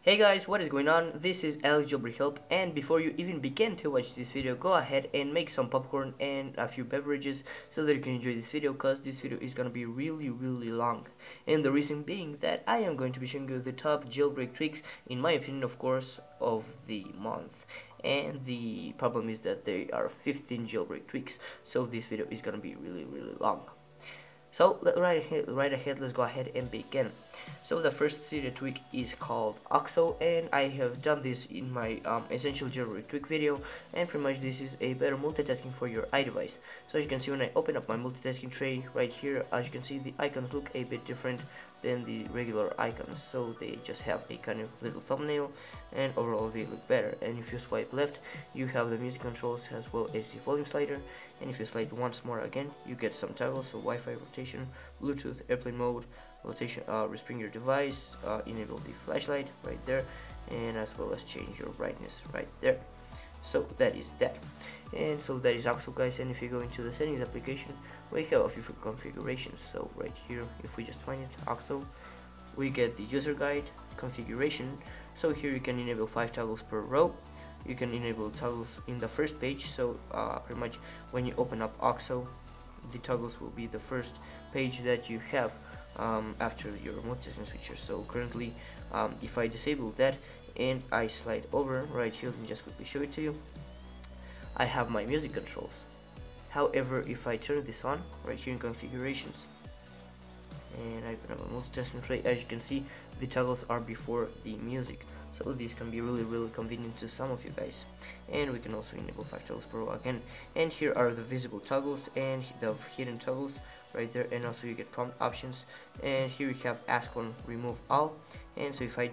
Hey guys, what is going on? This is Alex Jailbreak Help, and before you even begin to watch this video, go ahead and make some popcorn and a few beverages so that you can enjoy this video, because this video is gonna be really long. And the reason being that I am going to be showing you the top jailbreak tricks, in my opinion of course, of the month. And the problem is that there are 15 jailbreak tricks, so this video is gonna be really long. So right ahead, let's go ahead and begin. So the first Cydia tweak is called OXO, and I have done this in my essential jailbreak tweak video, and pretty much this is a better multitasking for your iDevice. So as you can see, when I open up my multitasking tray right here, as you can see, the icons look a bit different than the regular icons, so they just have a kind of little thumbnail, and overall they look better. And if you swipe left, you have the music controls as well as the volume slider, and if you slide once more again, you get some toggles, so Wi-Fi rotation, Bluetooth, airplane mode, rotation, respring your device, enable the flashlight right there, and as well as change your brightness right there. So that is that. And so that is OXO, guys. And if you go into the settings application, we have a few configurations. So right here, if we just find it, OXO, we get the user guide configuration. So here you can enable 5 toggles per row. You can enable toggles in the first page, so pretty much when you open up OXO, the toggles will be the first page that you have after your multitasking switcher. So currently, if I disable that and I slide over right here, let me just quickly show it to you, I have my music controls. However, if I turn this on right here in configurations and I open up a multitasking tray, as you can see, the toggles are before the music. So this can be really convenient to some of you guys. And we can also enable 5 toggles per row again. And here are the visible toggles and the hidden toggles right there, and also you get prompt options. And here we have ask one, remove all. And so if I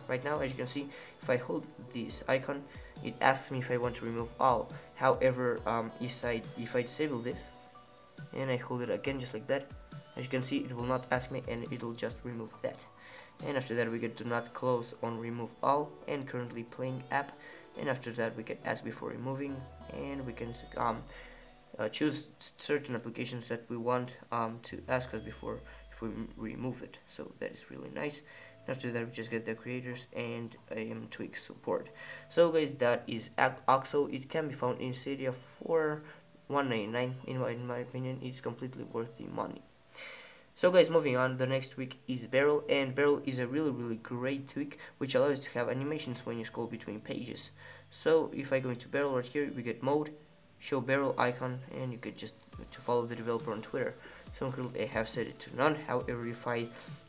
right now, as you can see, if I hold this icon, it asks me if I want to remove all. However, if I disable this and I hold it again just like that, as you can see, it will not ask me and it will just remove that. And after that we get do not close on remove all and currently playing app, and after that we get ask before removing, and we can choose certain applications that we want to ask us before if we remove it. So that is really nice. And after that we just get the creators and Tweaks support. So guys, that is OXO. It can be found in Cydia for $1.99. In my opinion, it's completely worth the money. So guys, moving on, the next tweak is Barrel, and Barrel is a really great tweak which allows you to have animations when you scroll between pages. So if I go into Barrel right here, we get mode, show barrel icon, and you get just to follow the developer on Twitter. So currently I have set it to none. However, if I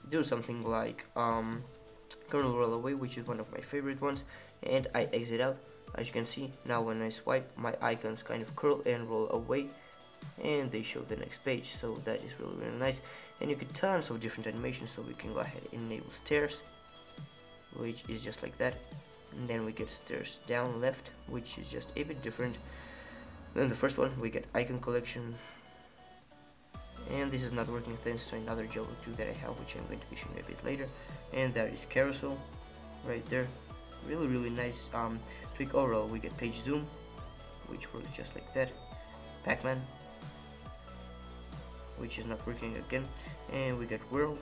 do something like kernel roll away, which is one of my favorite ones, and I exit out, as you can see, now when I swipe, my icons kind of curl and roll away, and they show the next page. So that is really nice. And you get tons of different animations, so we can go ahead and enable stairs, which is just like that, and then we get stairs down left, which is just a bit different than the first one. We get icon collection, and this is not working thanks to another jailbreak tweak that I have, which I'm going to be showing a bit later. And that is carousel right there. Really nice tweak overall. We get page zoom, which works just like that, Pac-Man, which is not working again, and we get whirl,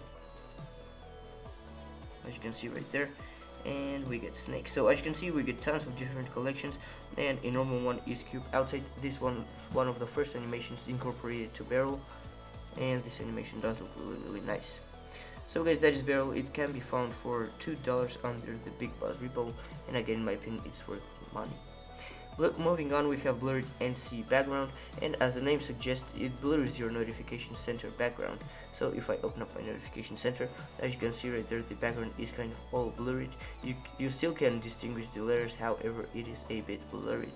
as you can see right there, and we get snake. So as you can see, we get tons of different collections, and a normal one is cube outside. This one, one of the first animations incorporated to Barrel, and this animation does look really nice. So guys, that is Barrel. It can be found for $2 under the Big Buzz repo, and again, in my opinion, it's worth the money. Moving on, we have blurred NC background, and as the name suggests, it blurs your notification center background. So if I open up my notification center, as you can see right there, the background is kind of all blurred. You still can distinguish the letters, however it is a bit blurred.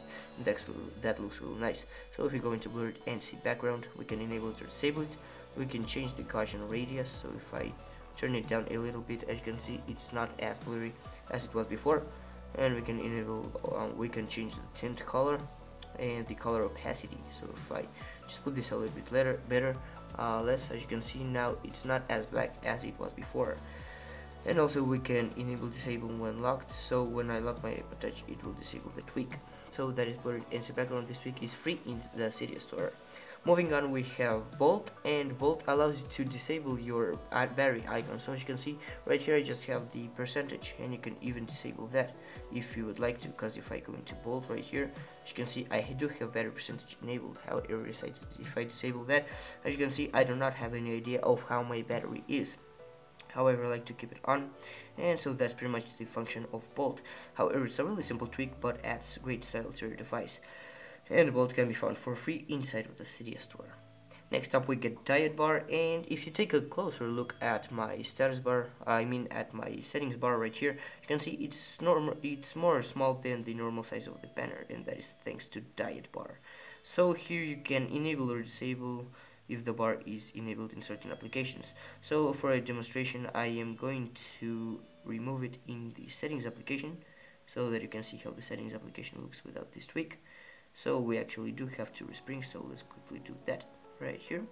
That looks really nice. So if we go into blurred NC background, we can enable it or disable it. We can change the Gaussian radius, so if I turn it down a little bit, as you can see, it's not as blurry as it was before. And we can enable, we can change the tint color and the color opacity. So if I just put this a little bit better, less, as you can see now, it's not as black as it was before. And also we can enable disable when locked, so when I lock my iPod Touch, it will disable the tweak. So that is blurred NC background. This tweak is free in the Cydia store. Moving on, we have Bolt, and Bolt allows you to disable your battery icon. So as you can see right here, I just have the percentage, and you can even disable that if you would like to, because if I go into Bolt right here, as you can see, I do have battery percentage enabled. However, if I disable that, as you can see, I do not have any idea of how my battery is. However, I like to keep it on, and so that's pretty much the function of Bolt. However, it's a really simple tweak, but adds great style to your device. And Bolt can be found for free inside of the Cydia store. Next up, we get Diet Bar, and if you take a closer look at my status bar, I mean at my settings bar right here, you can see it's more small than the normal size of the banner, and that is thanks to Diet Bar. So here you can enable or disable if the bar is enabled in certain applications. So for a demonstration, I am going to remove it in the settings application so that you can see how the settings application looks without this tweak. So we actually do have two springs, so let's quickly do that right here.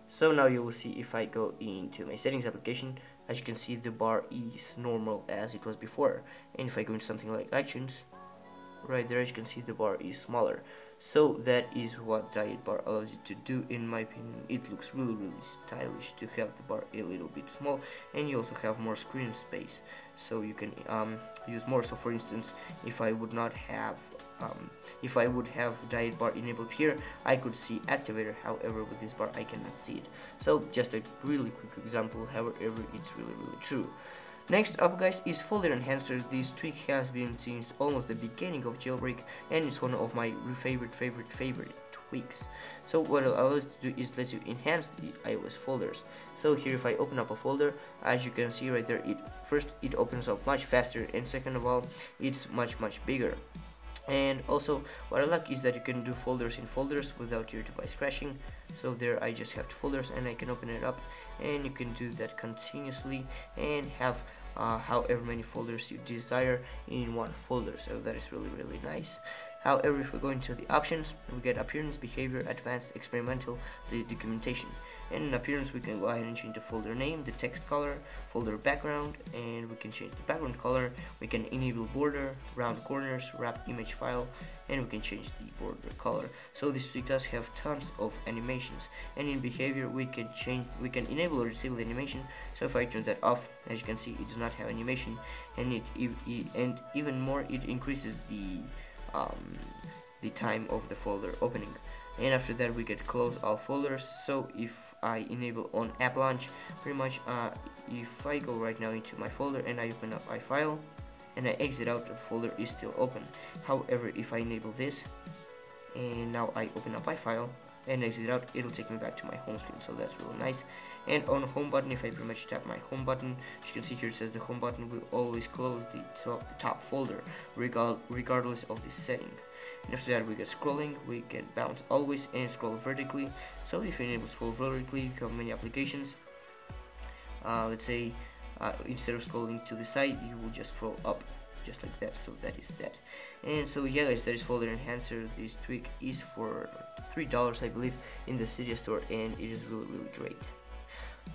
So now you will see if I go into my settings application, as you can see the bar is normal as it was before, and if I go into something like actions, right there as you can see the bar is smaller. So that is what Diet Bar allows you to do. In my opinion, it looks really stylish to have the bar a little bit small, and you also have more screen space, so you can use more. So for instance, if I would have Diet Bar enabled here, I could see activator. However, with this bar I cannot see it. So just a really quick example, however it's really true. Next up, guys, is folder enhancer. This tweak has been since almost the beginning of jailbreak, and it's one of my favorite tweaks. So what it allows you to do is let you enhance the iOS folders. So here, if I open up a folder, as you can see right there, it opens up much faster, and second of all, it's much bigger. And also, what I like is that you can do folders in folders without your device crashing. So there I just have two folders, and I can open it up, and you can do that continuously and have however many folders you desire in one folder. So that is really nice. However, if we go into the options, we get appearance, behavior, advanced, experimental, the documentation. And in appearance, we can go ahead and change the folder name, the text color, folder background, and we can change the background color. We can enable border, round corners, wrap image file, and we can change the border color. So this tweak does have tons of animations. And in behavior, we can enable or disable animation. So if I turn that off, as you can see, it does not have animation, and even more, it increases the time of the folder opening. And after that, we get close all folders. So if I enable on app launch, pretty much if I go right now into my folder and I open up iFile and I exit out, the folder is still open. However, if I enable this and now I open up iFile and exit out, it'll take me back to my home screen. So that's really nice. And on home button, if I pretty much tap my home button, as you can see here, it says the home button will always close the top folder regardless of the setting. And after that, we get scrolling, we get bounce always, and scroll vertically. So if you enable scroll vertically, you have many applications. Let's say instead of scrolling to the side, you will just scroll up just like that. So that is that. And so yeah, guys, that is folder enhancer. This tweak is for $3, I believe, in the Cydia store, and it is really great.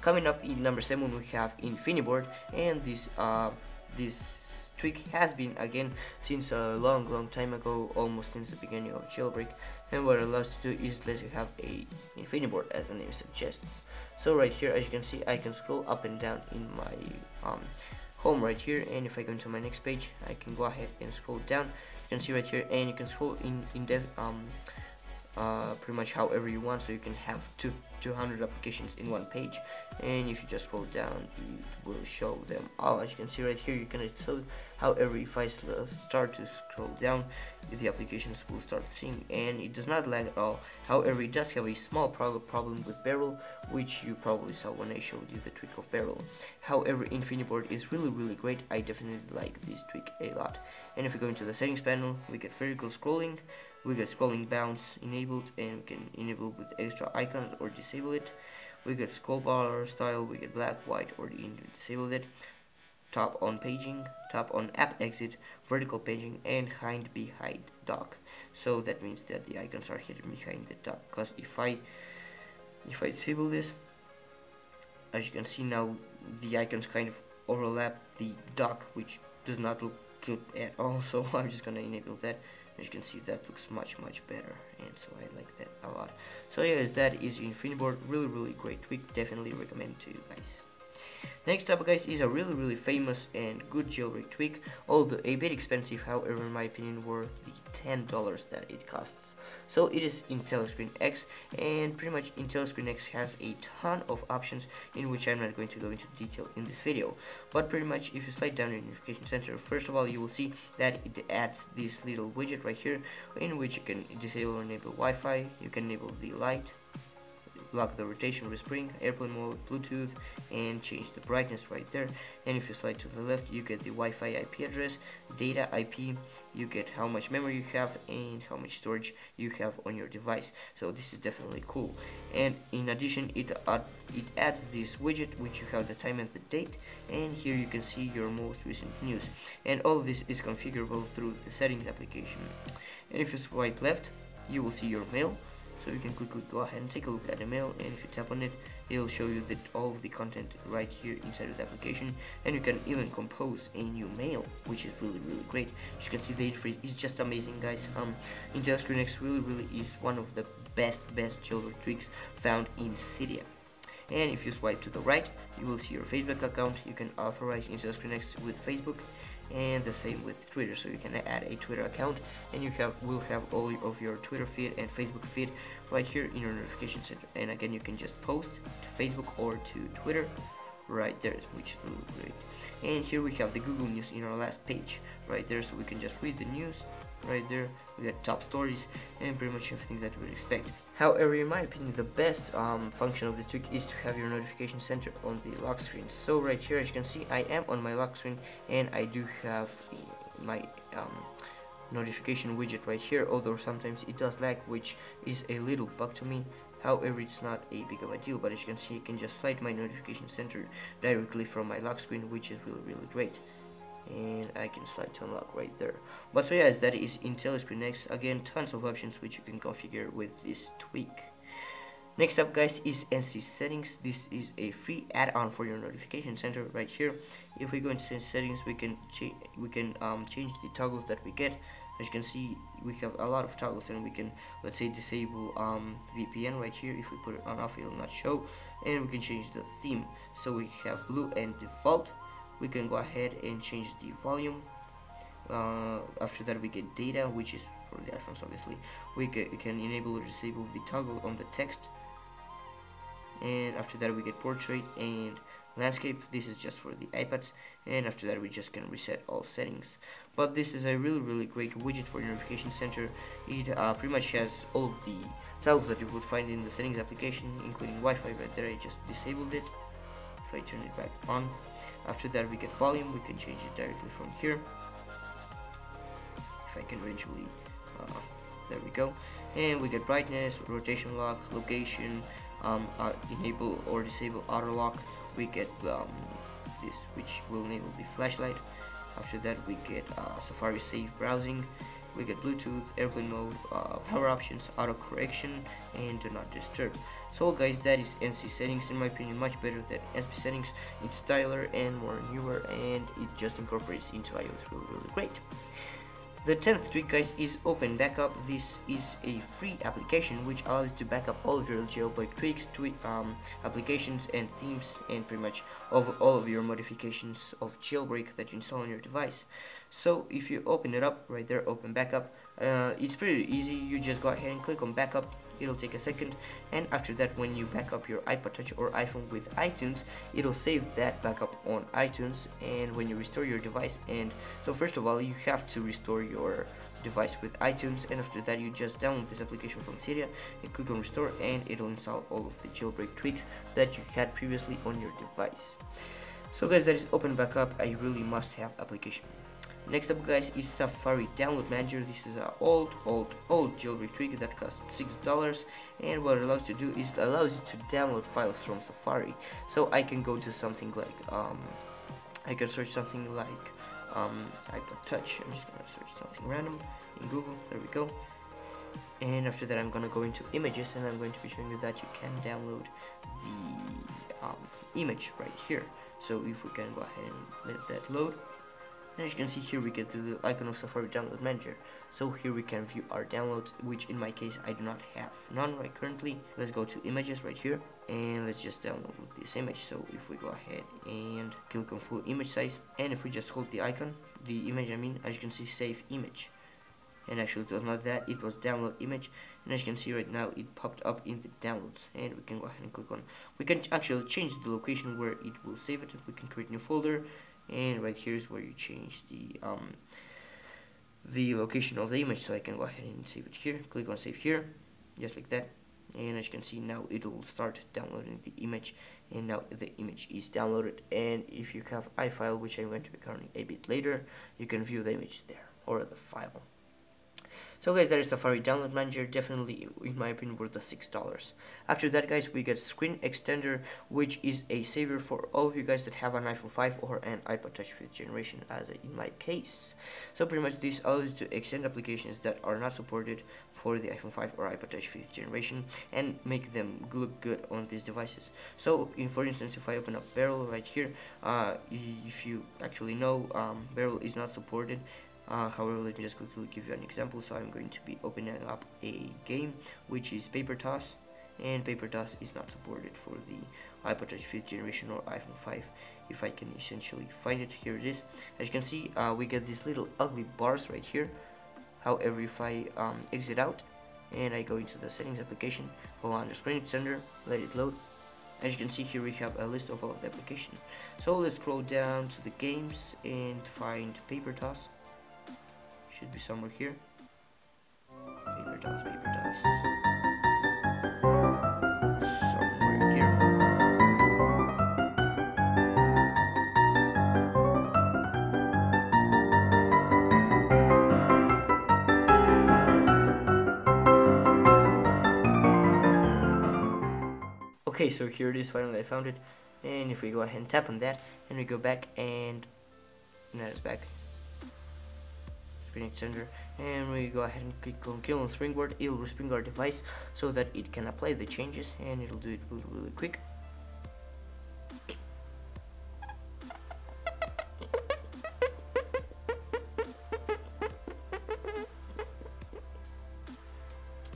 Coming up in number 7, we have Infiniboard, and this tweak has been again since a long time ago, almost since the beginning of jailbreak. And what it allows to do is let you have a Infiniboard, as the name suggests. So right here, as you can see, I can scroll up and down in my home right here, and if I go into my next page, I can go ahead and scroll down. You can see right here, and you can scroll in depth pretty much however you want, so you can have 200 applications in one page, and if you just scroll down, it will show them all. As you can see right here, you can tell. However, if I start to scroll down, the applications will start seeing, and it does not lag at all. However, it does have a small problem with Barrel, which you probably saw when I showed you the tweak of Barrel. However, Infiniboard is really great. I definitely like this tweak a lot. And if we go into the settings panel, we get vertical scrolling, we get scrolling bounce enabled, and we can enable with extra icons or disable it. We get scroll bar style, we get black, white, or disable it. Tap on paging, tap on app exit, vertical paging, and hide behind dock. So that means that the icons are hidden behind the dock. Because if I disable this, as you can see now, the icons kind of overlap the dock, which does not look good at all. So I'm just gonna enable that. As you can see, that looks much better, and so I like that a lot. So yeah guys, that is Infinity Board, really great tweak, definitely recommend to you guys. Next up guys is a really famous and good jailbreak tweak, although a bit expensive, however in my opinion worth the $10 that it costs. So it is IntelliScreen X, and pretty much IntelliScreen X has a ton of options in which I'm not going to go into detail in this video. But pretty much if you slide down your notification center, first of all you will see that it adds this little widget right here in which you can disable or enable Wi-Fi, you can enable the light, lock the rotation with spring, airplane mode, Bluetooth, and change the brightness right there. And if you slide to the left, you get the Wi-Fi IP address, data IP, you get how much memory you have and how much storage you have on your device. So this is definitely cool. And in addition, it adds this widget which you have the time and the date, and here you can see your most recent news. And all of this is configurable through the settings application. And if you swipe left, you will see your mail. So you can quickly go ahead and take a look at the mail, and if you tap on it, it'll show you that all of the content right here inside of the application, and you can even compose a new mail, which is really great. As you can see, the interface is just amazing guys. IntelliScreen X really is one of the best jailbreak tweaks found in Cydia. And if you swipe to the right, you will see your Facebook account. You can authorize IntelliScreen X with Facebook, and the same with Twitter, so you can add a Twitter account, and you will have all of your Twitter feed and Facebook feed right here in your notification center. And again, you can just post to Facebook or to Twitter right there, which is really great. And here we have the Google News in our last page right there, so we can just read the news right there. We got top stories and pretty much everything that we would expect. However, in my opinion, the best function of the tweak is to have your notification center on the lock screen. So right here, as you can see, I am on my lock screen, and I do have my notification widget right here, although sometimes it does lag, which is a little bug to me. However, it's not a big of a deal, but as you can see, I can just slide my notification center directly from my lock screen, which is really great. And I can slide to unlock right there. But so yes, that is IntelliScreen X. Again, tons of options which you can configure with this tweak. Next up guys is NC settings. This is a free add-on for your notification center right here. If we go into settings, we can change the toggles that we get. As you can see, we have a lot of toggles, and we can, let's say, disable VPN right here. If we put it on off, it will not show. And we can change the theme, so we have blue and default. We can go ahead and change the volume. After that we get data, which is for the iPhones obviously. We can enable or disable the toggle on the text. And after that we get portrait and landscape. This is just for the iPads. And after that we just can reset all settings. But this is a really great widget for your notification center. It pretty much has all of the toggles that you would find in the settings application, including Wi-Fi right there. I just disabled it. If I turn it back on, after that we get volume. We can change it directly from here. If I can eventually, there we go. And we get brightness, rotation lock, location, enable or disable auto lock. We get this, which will enable the flashlight. After that we get Safari safe browsing. We get Bluetooth, airplane mode, power options, auto correction, and do not disturb. So guys, that is NC settings. In my opinion, much better than SP settings. It's styler and more newer, and it just incorporates into iOS really great. The 10th tweak guys is Open Backup. This is a free application which allows you to back up all of your jailbreak tweaks, applications and themes, and pretty much all of your modifications of jailbreak that you install on your device. So if you open it up right there, Open Backup, it's pretty easy. You just go ahead and click on backup. It'll take a second, and after that, when you back up your iPod Touch or iPhone with iTunes, it'll save that backup on iTunes. And when you restore your device, and so first of all you have to restore your device with iTunes, and after that you just download this application from Cydia and click on restore, and it'll install all of the jailbreak tweaks that you had previously on your device. So guys, that is Open Backup, a really must-have application. Next up guys is Safari Download Manager. This is an old jailbreak tweak that costs $6, and what it allows you to do is it allows you to download files from Safari. So I can go to something like I can search something like iPod Touch. I'm just gonna search something random in Google. There we go. And after that I'm gonna go into images, and I'm going to be showing you that you can download the image right here. So if we can go ahead and let that load. And as you can see here, we get the little icon of Safari Download Manager. So here we can view our downloads, which in my case I do not have none right currently. Let's go to images right here, and let's just download this image. So if we go ahead and click on full image size, and if we just hold the icon, the image I mean, as you can see, save image. And actually it was not that, it was download image, and as you can see right now it popped up in the downloads, and we can go ahead and click on, we can actually change the location where it will save it. We can create a new folder, and right here is where you change the location of the image. So I can go ahead and save it here, click on save here, just like that, and as you can see now it will start downloading the image, and now the image is downloaded. And if you have iFile, which I'm going to be covering a bit later, you can view the image there, or the file. So guys, that is Safari Download Manager, definitely in my opinion worth the $6. After that guys, we get Screen Extender, which is a saver for all of you guys that have an iPhone 5 or an iPod Touch 5th generation, as in my case. So pretty much this allows you to extend applications that are not supported for the iPhone 5 or iPod Touch 5th generation and make them look good on these devices. So for instance, if I open up Barrel right here, if you actually know, Barrel is not supported. However, let me just quickly give you an example. So I'm going to be opening up a game which is Paper Toss, and Paper Toss is not supported for the iPod Touch 5th generation or iPhone 5. If I can essentially find it, here it is. As you can see, we get these little ugly bars right here. However, if I exit out and I go into the settings application, go under Screen Extender, let it load. As you can see here, we have a list of all of the applications. So let's scroll down to the games and find Paper Toss. Should be somewhere here. Paper Toss, Paper Toss. Somewhere here. Okay, so here it is, finally I found it. And if we go ahead and tap on that, and we go back and that is back. Screen Extender, and we go ahead and click on Kill on Springboard. It will respring our device so that it can apply the changes, and it'll do it really quick.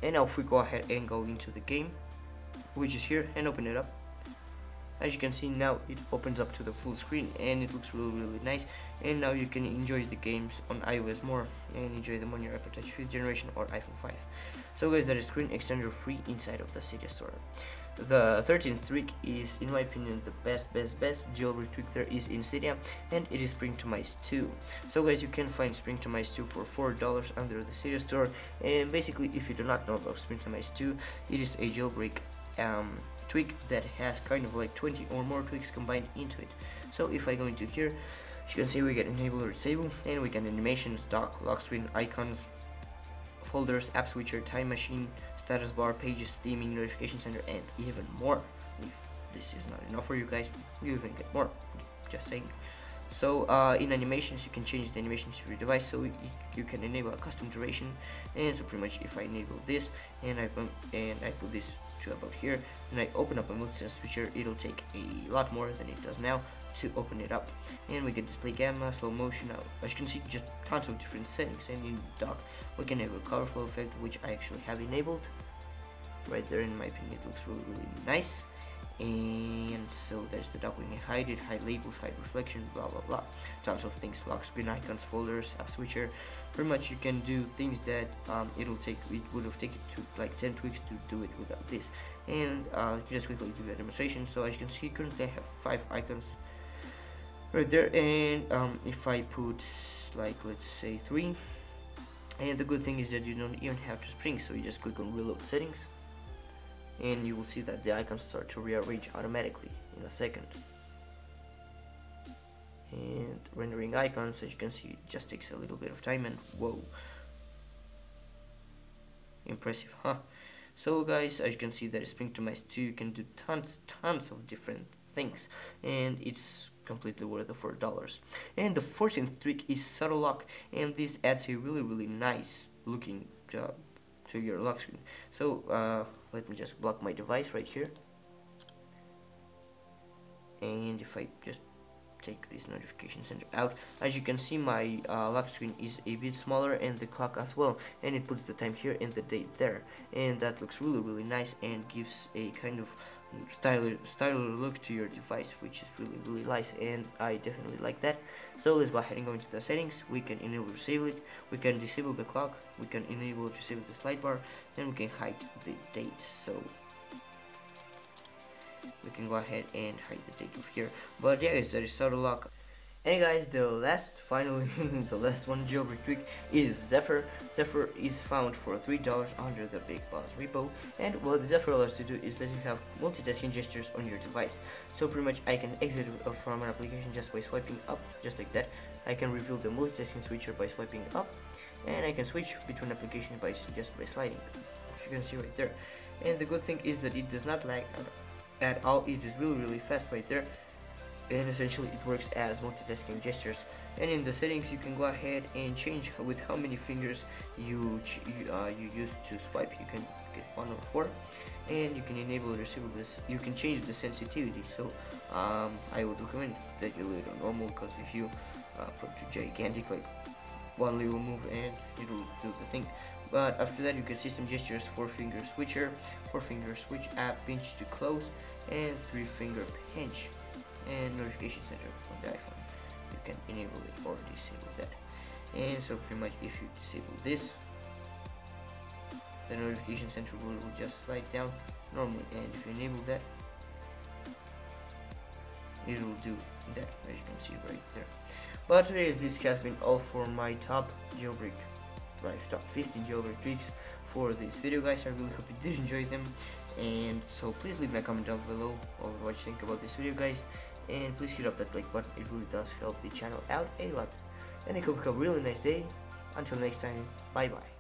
And now if we go ahead and go into the game, which is here, and open it up, as you can see now it opens up to the full screen, and it looks really nice. And now you can enjoy the games on iOS more and enjoy them on your iPod Touch 5th generation or iPhone 5. So guys, that is Screen Extender free inside of the Cydia store. The 13th tweak is, in my opinion, the best jailbreak tweak there is in Cydia, and it is Spring to Mice 2. So guys, you can find Spring to Mice 2 for $4 under the Cydia store. And basically, if you do not know about Spring to Mice 2, it is a jailbreak tweak that has kind of like 20 or more tweaks combined into it. So if I go into here, as you can see, we get enable or disable, and we get animations, dock, lock screen, icons, folders, app switcher, time machine, status bar, pages, theming, notification center, and even more. If this is not enough for you guys, you even get more, just saying. So in animations, you can change the animations of your device, so you can enable a custom duration. And so pretty much if I enable this and I put this to about here, and I open up a multi-sense switcher, it'll take a lot more than it does now to open it up. And we get display gamma, slow motion. Now as you can see, just tons of different settings. And in dock, we can enable color flow effect, which I actually have enabled right there. In my opinion, it looks really nice. And so there's the dock. We can hide it, hide labels, hide reflection, blah blah. Tons of things, lock screen, icons, folders, app switcher. Pretty much you can do things that it would have taken to like 10 tweaks to do it without this. And just quickly give you a demonstration. So as you can see, currently I have 5 icons right there, and if I put like, let's say 3, and the good thing is that you don't even have to spring, so you just click on reload settings, and you will see that the icons start to rearrange automatically in a second. And rendering icons, as you can see, it just takes a little bit of time, and whoa, impressive, huh? So guys, as you can see, that is Spring to Mice 2. You can do tons of different things, and it's completely worth the $4. And the 14th tweak is Subtle Lock, and this adds a really nice looking job to your lock screen. So let me just block my device right here, and if I just take this notification center out. As you can see, my lock screen is a bit smaller, and the clock as well, and it puts the time here and the date there, and that looks really nice and gives a kind of stylish look to your device, which is really nice, and I definitely like that. So let's go ahead and go into the settings. We can enable disable it, we can disable the clock, we can enable disable the slide bar, and we can hide the date. So we can go ahead and hide the date over here. But yeah guys, that is auto lock. And guys, finally the last one jailbreak tweak is Zephyr. Zephyr is found for $3 under the Big Boss repo, and what Zephyr allows to do is let you have multitasking gestures on your device. So pretty much I can exit from an application just by swiping up, just like that. I can reveal the multitasking switcher by swiping up, and I can switch between applications just by sliding, as you can see right there. And the good thing is that it does not lag at all. It is really fast right there, and essentially it works as multitasking gestures. And in the settings, you can go ahead and change with how many fingers you use to swipe. You can get 1 or 4, and you can enable or disable this. You can change the sensitivity. So I would recommend that you leave it on normal, because if you put to gigantic, like 1 little move, and it'll do the thing. But after that, you get system gestures, 4-finger switcher, 4-finger switch app, pinch to close, and 3-finger pinch, and notification center on the iPhone. You can enable it or disable that. And so pretty much if you disable this, the notification center will just slide down normally, and if you enable that, it will do that, as you can see right there. But today this has been all for my top 15 jailbreak tweaks for this video, guys. I really hope you did enjoy them, and so please leave me a comment down below of what you think about this video, guys, and please hit up that like button. It really does help the channel out a lot, and I hope you have a really nice day. Until next time, bye bye.